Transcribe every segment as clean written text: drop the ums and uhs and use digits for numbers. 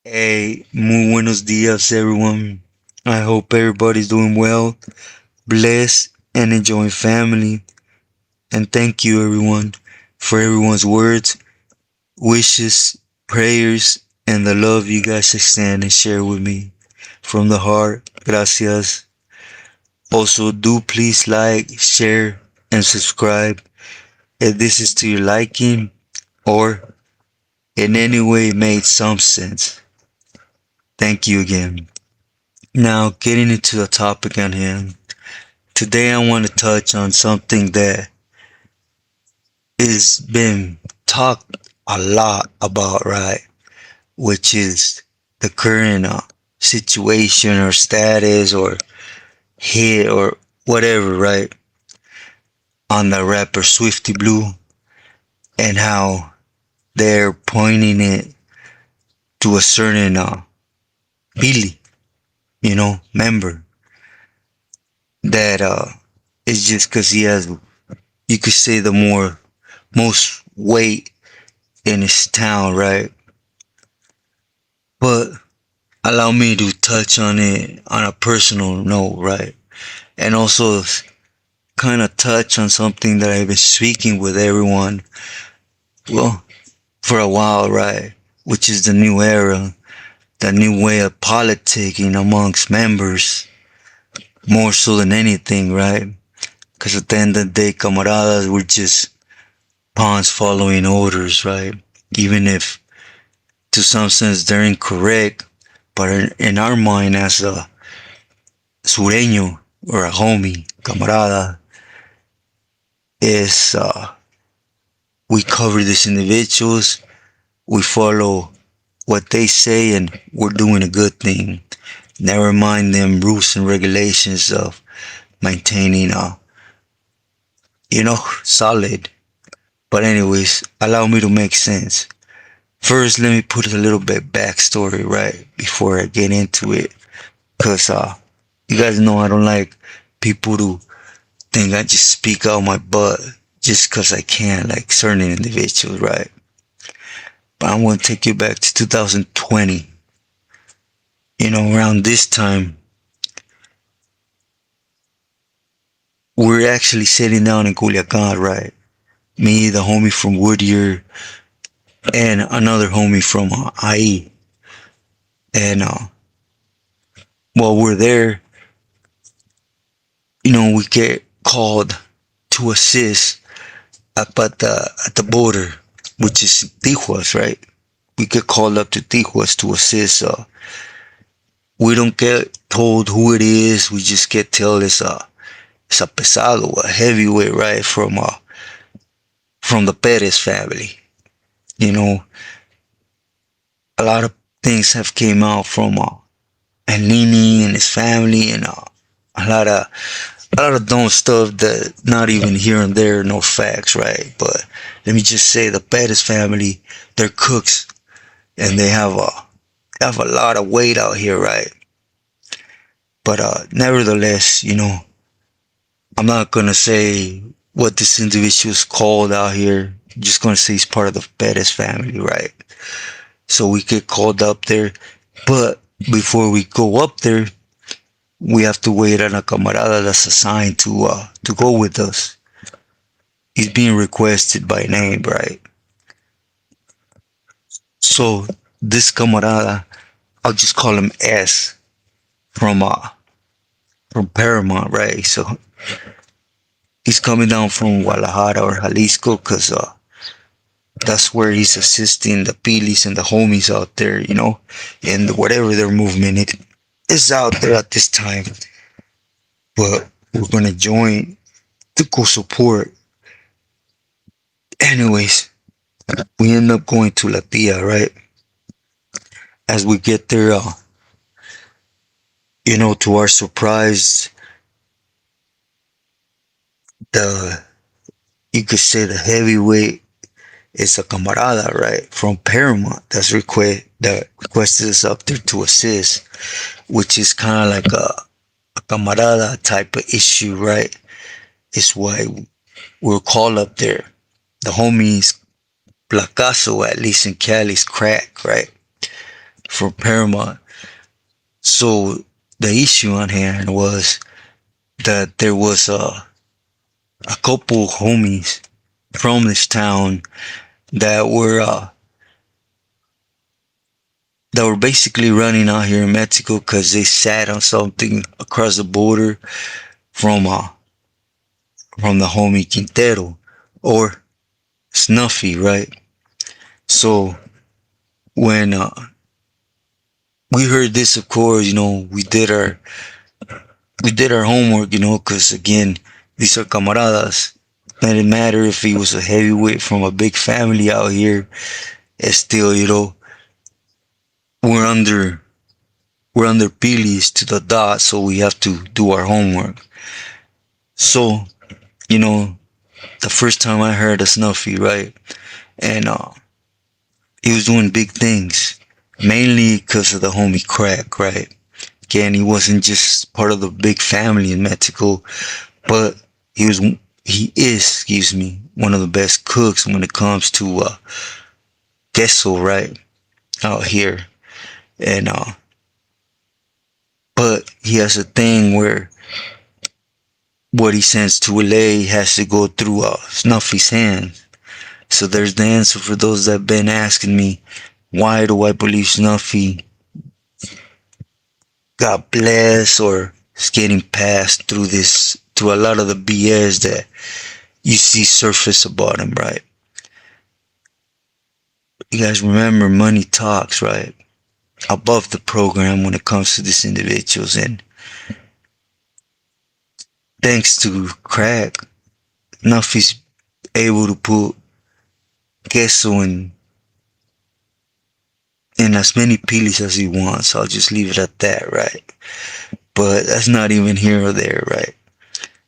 Hey, muy buenos dias, everyone. I hope everybody's doing well, blessed, and enjoying family. And thank you, everyone, for everyone's words, wishes, prayers, and the love you guys extend and share with me. From the heart, gracias. Also, do please like, share, and subscribe if this is to your liking or in any way made some sense. Thank you again. Now, getting into the topic on hand. Today I want to touch on something that is been talked a lot about, right? Which is the current situation or status or hit or whatever, right? On the rapper Swifty Blue and how they're pointing it to a certain Billy, member that is just because he has, you could say, the most weight in his town, right? But allow me to touch on it on a personal note, right? And also kind of touch on something that I've been speaking with everyone, well, for a while, right? Which is the new era, the new way of politicking amongst members, more so than anything, right? Because at the end of the day, camaradas, we're just pawns following orders, right? Even if to some sense they're incorrect, but in our mind as a sureño or a homie, camarada, is we cover these individuals, we follow what they say, and we're doing a good thing. Never mind them rules and regulations of maintaining solid. But anyways, allow me to make sense. First, let me put a little bit backstory, right, before I get into it. Cause you guys know I don't like people to think I just speak out my butt just cause I can, like certain individuals, right? But I'm gonna take you back to 2020. Around this time, we're actually sitting down in Culiacan, right? Me, the homie from Whittier, and another homie from IE. And while we're there, we get called to assist at the border, which is Tijuas, right? We get called up to Tijuas to assist. We don't get told who it is. We just get told it's a pesado, a heavyweight, right? From the Perez family. You know, a lot of things have came out from Nini and his family, and a lot of dumb stuff that not even here and there, no facts, right? But let me just say the Perez family, they're cooks, and they have a lot of weight out here, right? But nevertheless, I'm not gonna say what this individual is called out here. I'm just gonna say he's part of the Perez family, right? So we get called up there, but before we go up there, we have to wait on a camarada that's assigned to go with us. He's being requested by name, right? So this camarada, I'll just call him S from Paramount, right? So he's coming down from Guadalajara or Jalisco, cause that's where he's assisting the Pilis and the homies out there, and whatever their movement it is out there at this time. But we're gonna join to go support. Anyways, we end up going to La Tia, right? As we get there, to our surprise, the you could say the heavyweight is a camarada, right, from Paramount that requested us up there to assist, which is kind of like a camarada type of issue, right? It's why we're called up there. The homies Placaso, at least in Cali's crack, right? for Paramount. So the issue on hand was that there was a couple homies from this town that were basically running out here in Mexico because they sat on something across the border from uh from the homie Quintero or Snuffy, right? So when we heard this, of course, we did our homework, because again, these are camaradas. It didn't matter if he was a heavyweight from a big family out here. It's still, we're under we're under pilis to the dot, so we have to do our homework. So, you know, the first time I heard of Snuffy, right, and he was doing big things, mainly because of the homie Crack, right. Again, he wasn't just part of the big family in Mexico, but he is, excuse me, one of the best cooks when it comes to queso, right, out here. And but he has a thing where what he sends to LA has to go through Snuffy's hands. So there's the answer for those that have been asking me, why do I believe Snuffy got blessed or is getting passed through a lot of the BS that you see surface about him, right? You guys remember money talks, right? Above the program when it comes to these individuals, and thanks to Crack, Snuffy's able to put queso in as many pilis as he wants. I'll just leave it at that, right? But that's not even here or there, right?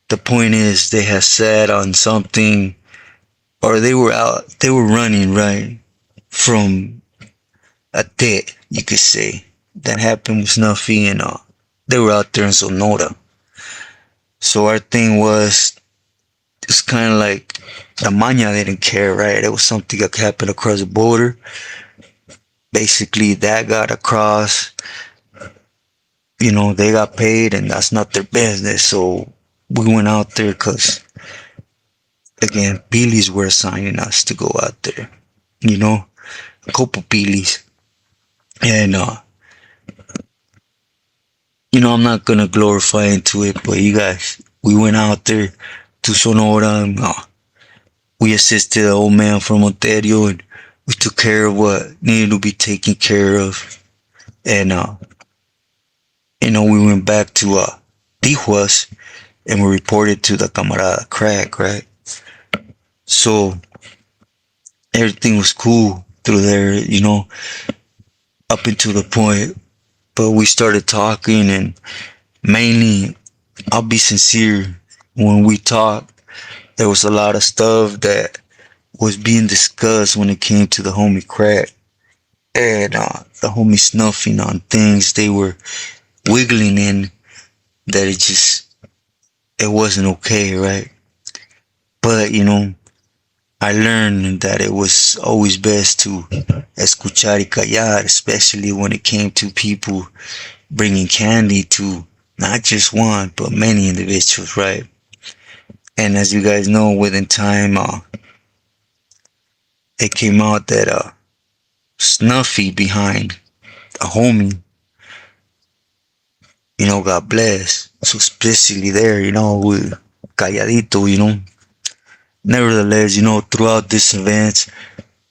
The point is they had sat on something, or they were running, right, from a debt, you could say, that happened with Snuffy, and they were out there in Sonora. So our thing was, it's kind of like the maña didn't care, right? It was something that happened across the border. Basically, that got across, they got paid, and that's not their business. So we went out there because, again, Pilis were assigning us to go out there, a couple Pilis. And, I'm not going to glorify into it, but you guys, we went out there to Sonora, and we assisted the old man from Ontario, and we took care of what needed to be taken care of. And, we went back to Tijuas, and we reported to the camarada Crack, right? So everything was cool through there, up until the point. But we started talking, and mainly, I'll be sincere, when we talked, there was a lot of stuff that was being discussed when it came to the homie Crack and the homie Snuffing on things they were wiggling in, that it wasn't okay, right? But, I learned that it was always best to escuchar y callar, especially when it came to people bringing candy to not just one, but many individuals, right? And as you guys know, within time, it came out that Snuffy behind a homie, got blessed. So especially there, with calladito, Nevertheless, throughout this event,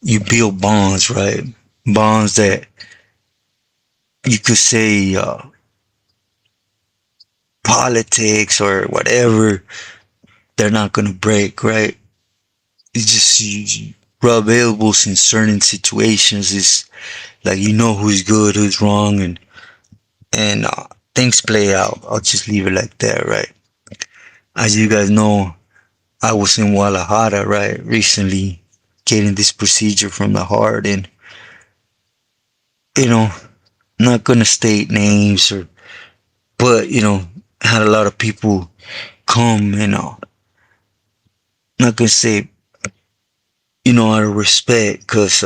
you build bonds, right? Bonds that you could say politics or whatever, they're not gonna break, right? It's just you rub elbows in certain situations. It's like who's good, who's wrong, and things play out. I'll just leave it like that, right? As you guys know, I was in Guadalajara, right, recently, getting this procedure from the heart, and not gonna state names but had a lot of people come, and not gonna say, out of respect, cause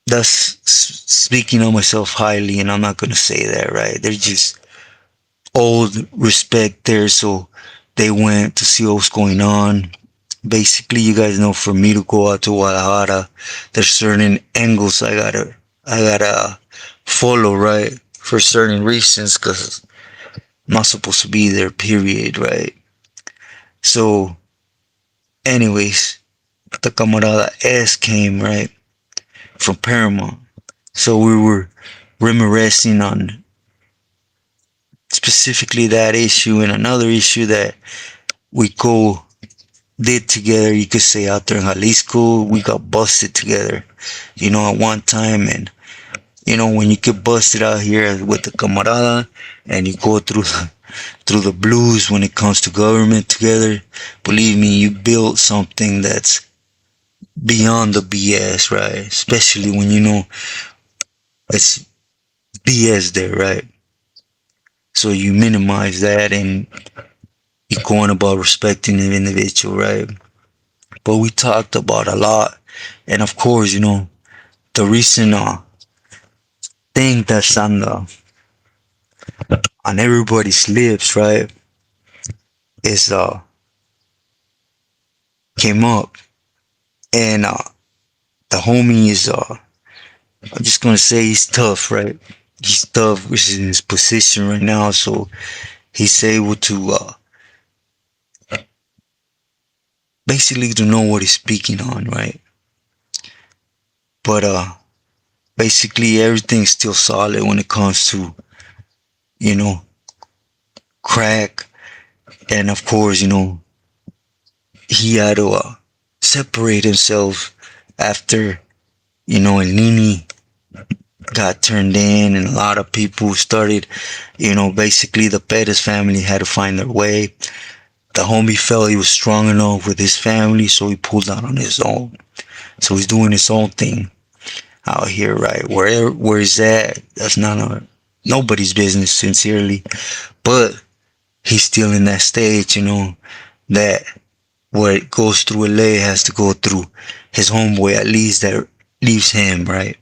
that's speaking of myself highly, and I'm not gonna say that, right? They're just old respect there, so they went to see what was going on. Basically, you guys know, for me to go out to Guadalajara, there's certain angles I gotta follow, right? For certain reasons, cause I'm not supposed to be there, period, right? So, anyways, the camarada S came, right, from Paramount. So we were reminiscing on specifically that issue and another issue that we co did together, you could say, out there in Jalisco. We got busted together, at one time. And, when you get busted out here with the camarada and you go through the blues when it comes to government together, believe me, you build something that's beyond the BS, right? Especially when you know it's BS there, right? So you minimize that and you're going about respecting the individual, right? But we talked about a lot. And of course, the recent thing that's on everybody's lips, right, is came up. And the homie is I'm just gonna say he's tough, right? He's tough, which is in his position right now, so he's able to basically to know what he's speaking on, right? But basically everything's still solid when it comes to, you know, crack. And of course, he had to separate himself after, El Nini got turned in, and a lot of people started, basically the Perez family had to find their way. The homie felt he was strong enough with his family, so he pulled out on his own. So he's doing his own thing out here, right? Where he's at, that's nobody's business, sincerely. But he's still in that stage, that what goes through LA has to go through his homeboy, at least that leaves him, right?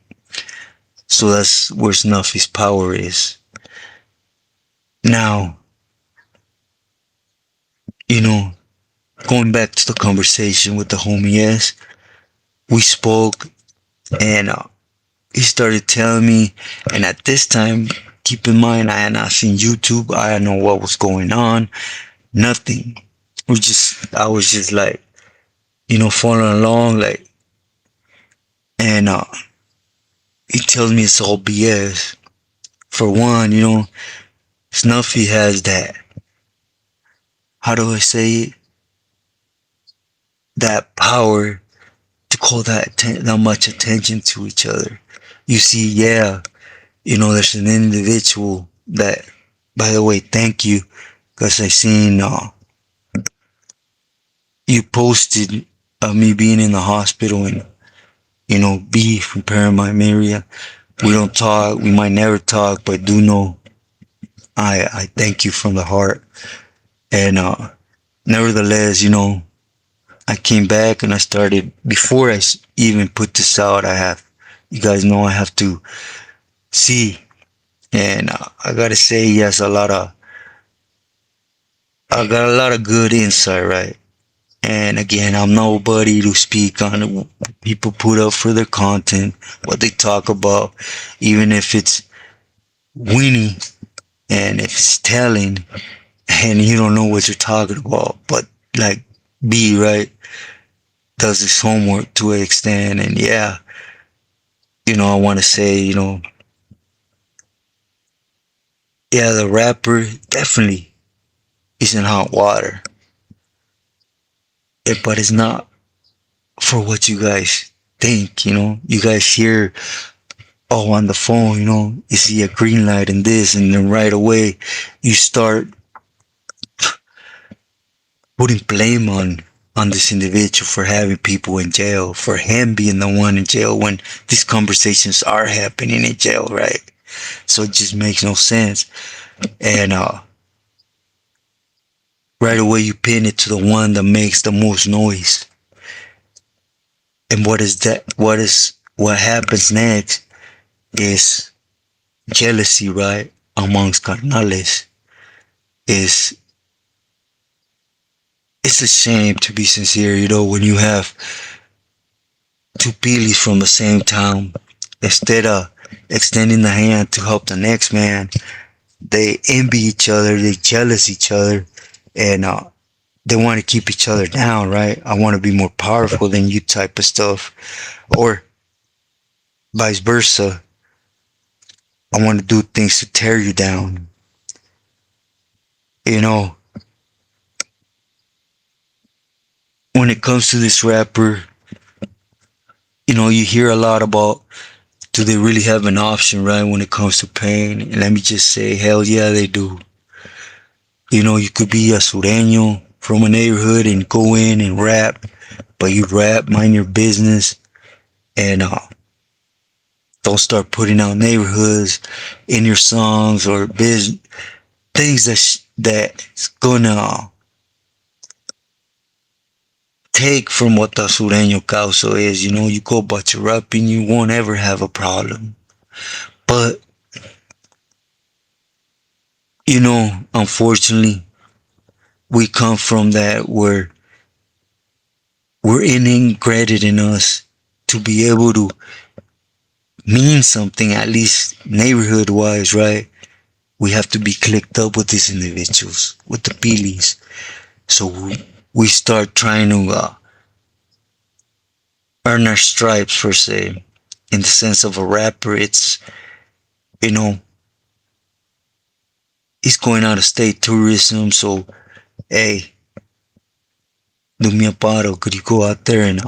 So that's where Snuffy's power is. Now, you know, going back to the conversation with the homie S, we spoke, and he started telling me, and at this time, keep in mind, I had not seen YouTube, I didn't know what was going on, nothing. I was just like, following along, like, and he tells me it's all BS. For one, Snuffy has that, how do I say it? That power to call that much attention to each other. You see, yeah, there's an individual that, by the way, thank you, because I seen you posted of me being in the hospital, and B from Paramount area. We don't talk, we might never talk, but do know I thank you from the heart. And nevertheless, I came back and I started, before I even put this out, you guys know I have to see. And I gotta say, yes, I got a lot of good insight, right? And again, I'm nobody to speak on what people put up for their content, what they talk about, even if it's winning and if it's telling and you don't know what you're talking about. But like B, right, does his homework to an extent. And yeah, I want to say, yeah, the rapper definitely is in hot water. But it's not for what you guys think, You guys hear, oh, on the phone, you see a green light and this, and then right away you start putting blame on this individual for having people in jail, for him being the one in jail when these conversations are happening in jail, right? So it just makes no sense. And right away you pin it to the one that makes the most noise. And what is that? What is what happens next is jealousy, right? Amongst carnales. Is it's a shame to be sincere, when you have two pilis from the same town, instead of extending the hand to help the next man, they envy each other, they jealous each other, and they want to keep each other down, right? I want to be more powerful than you type of stuff. Or vice versa. I want to do things to tear you down. You know, when it comes to this rapper, you hear a lot about, do they really have an option, right, when it comes to pain? And let me just say, hell yeah, they do. You could be a sureño from a neighborhood and go in and rap, but you rap, mind your business, and don't start putting out neighborhoods in your songs or things that's gonna take from what the sureño causa is. You go about your rapping, you won't ever have a problem. But unfortunately, we come from that where we're integrated in us to be able to mean something, at least neighborhood wise, right? We have to be clicked up with these individuals, with the pilis. So we start trying to earn our stripes, per se. In the sense of a rapper, it's, he's going out of state tourism, so, hey, do me a paro, could you go out there and,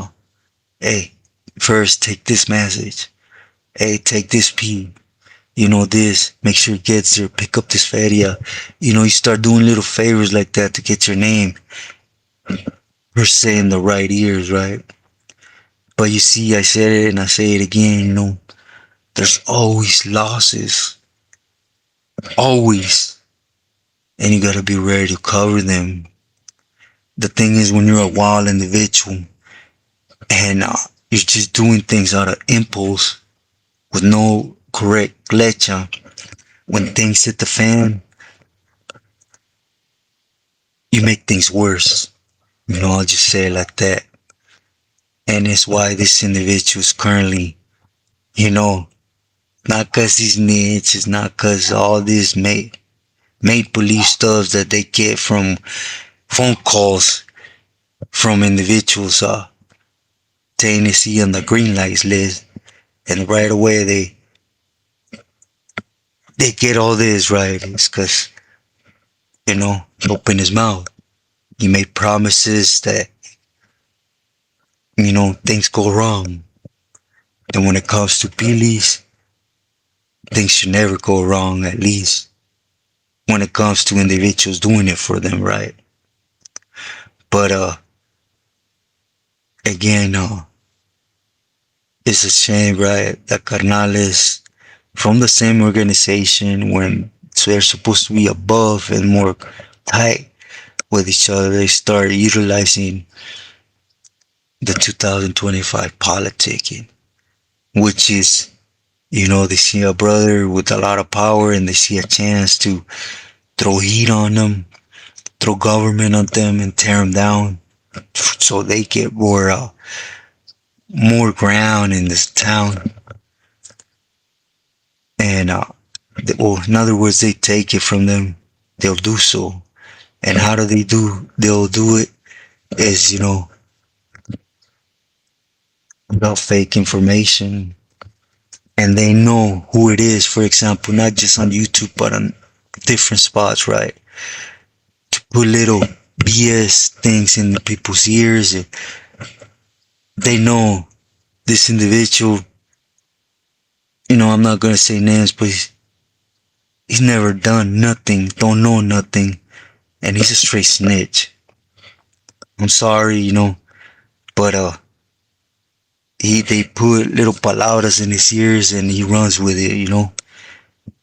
hey, first take this message, hey, take this P, this, make sure it gets there, pick up this feria. You start doing little favors like that to get your name, per se, in the right ears, right? But you see, I said it and I say it again, there's always losses. Always. And you gotta be ready to cover them. The thing is, when you're a wild individual and you're just doing things out of impulse with no correct lecha, when things hit the fan, you make things worse. I'll just say it like that. And it's why this individual is currently, not cause he's niche, it's not cause all this made believe stuff that they get from phone calls from individuals saying they see on the green lights list, and right away they get all this, right? It's cause he opened his mouth, he made promises that things go wrong. And when it comes to pilis, things should never go wrong, at least when it comes to individuals doing it for them, right? But again, it's a shame, right, that carnales from the same organization, when they're supposed to be above and more tight with each other, they start utilizing the 2025 politicking, which is, they see a brother with a lot of power and they see a chance to throw heat on them, throw government on them and tear them down, so they get more ground in this town. And in other words, they take it from them, they'll do so. And how do they'll do it is, about fake information. And they know who it is, for example, not just on YouTube, but on different spots, right? To put little BS things in people's ears. They know this individual, I'm not going to say names, but he's never done nothing, don't know nothing, and he's a straight snitch. I'm sorry, but they put little palabras in his ears and he runs with it,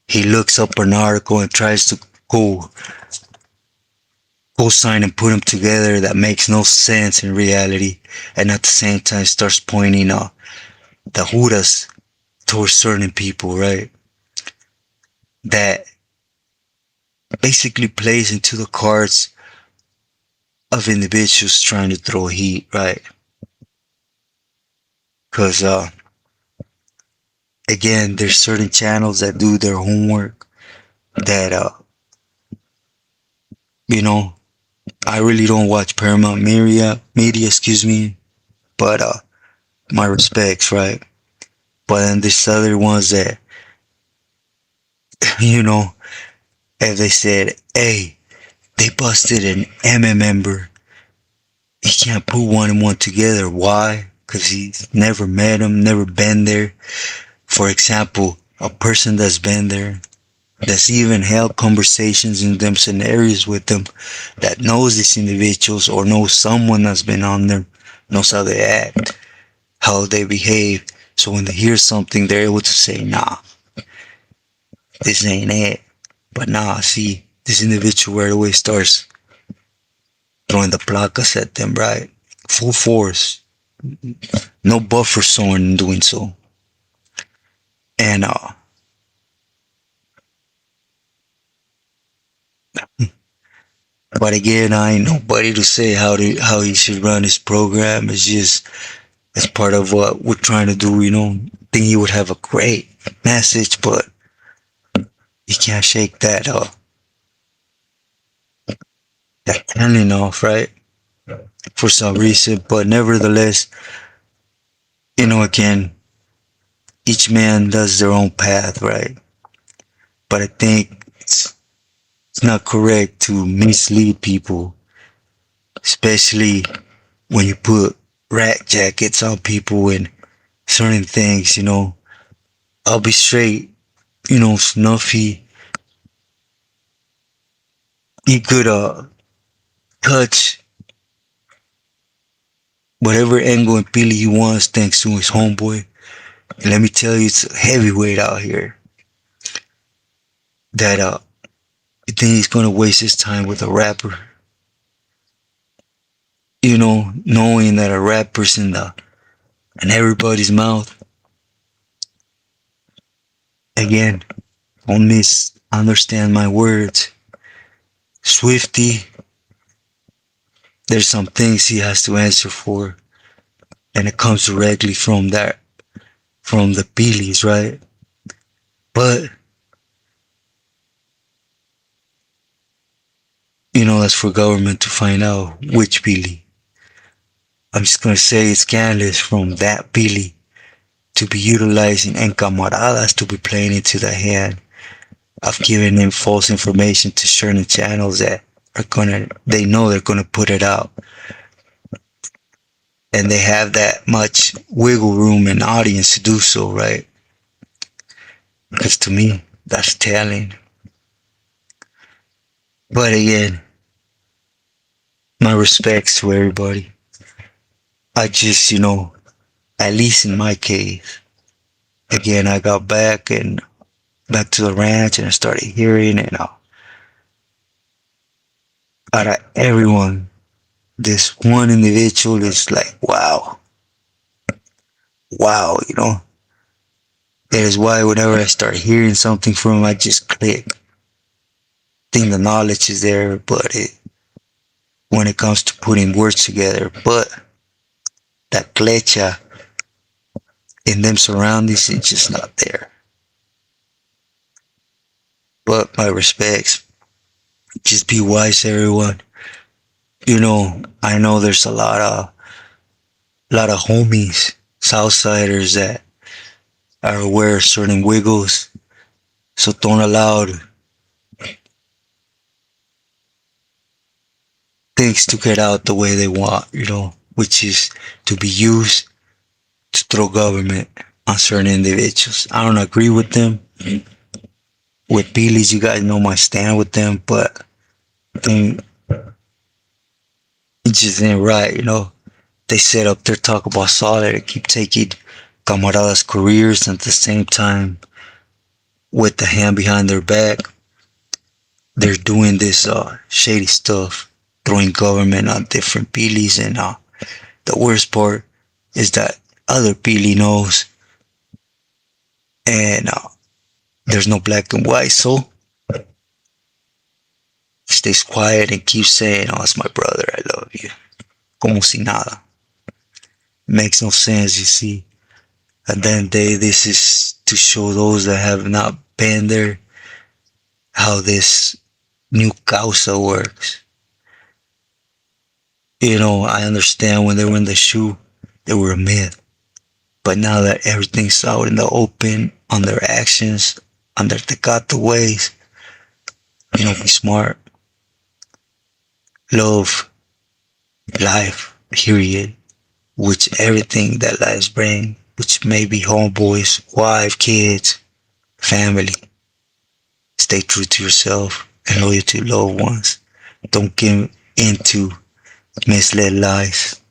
He looks up an article and tries to go sign and put them together that makes no sense in reality, and at the same time starts pointing the juras towards certain people, right? That basically plays into the cards of individuals trying to throw heat, right? Because, again, there's certain channels that do their homework that, you know, I really don't watch Paramount media, excuse me, but, my respects, right? But then there's other ones that, you know, if they said, hey, they busted an M member, he can't put one and one together. Why? Because he's never met him, never been there. For example, a person that's been there, that's even held conversations in them scenarios with them, that knows these individuals or knows someone that's been on them, knows how they act, how they behave. So when they hear something, they're able to say, nah, this ain't it. But nah, see, this individual right away starts throwing the placas at them, right? Full force. No buffer zone in doing so. And but again, I ain't nobody to say how he should run his program. It's just it's part of what we're trying to do, you know. Think he would have a great message, but you can't shake that cannon off, right? For some reason. But nevertheless, you know, again, each man does their own path, right? But I think it's not correct to mislead people, especially when you put rat jackets on people and certain things, you know. I'll be straight, you know, Snuffy, he could touch whatever angle and Billy he wants thanks to his homeboy. And let me tell you, it's a heavyweight out here that you think he's gonna waste his time with a rapper. You know, knowing that a rapper's in everybody's mouth. Again, don't misunderstand my words. Swifty, there's some things he has to answer for, and it comes directly from the Billys, right? But you know, that's for government to find out which Billy. I'm just gonna say it's scandalous from that Billy to be utilizing and camaradas to be playing into the hand of giving him false information to certain channels that they know they're gonna put it out. And they have that much wiggle room and audience to do so, right? Because to me, that's telling. But again, my respects to everybody. I just, you know, at least in my case, again, I got back to the ranch and I started hearing it. Out of everyone, this one individual is like, wow, you know. That is why whenever I start hearing something from him, I just click. Think the knowledge is there, but when it comes to putting words together, but that clecha in them surroundings is just not there. But my respects, just be wise, everyone. You know, I know there's a lot of homies, Southsiders that are aware of certain wiggles, so don't allow things to get out the way they want, you know, which is to be used to throw government on certain individuals. I don't agree with them. With Beelys, you guys know my stand with them, but I think it just ain't right, you know. They sit up there talk about solid and keep taking camaradas' careers and at the same time with the hand behind their back, they're doing this shady stuff, throwing government on different Beelys, and the worst part is that other Beely knows And there's no black and white, so he stays quiet and keeps saying, oh, it's my brother, I love you. Como si nada. Makes no sense, you see. At the end of the day, this is to show those that have not been there how this new causa works. You know, I understand when they were in the shoe, they were a myth. But now that everything's out in the open, on their actions, on their tecato ways, you know, be smart. Love, life, period. Which everything that lives bring, which may be homeboys, wife, kids, family. Stay true to yourself and loyal to loved ones. Don't give into misled lies.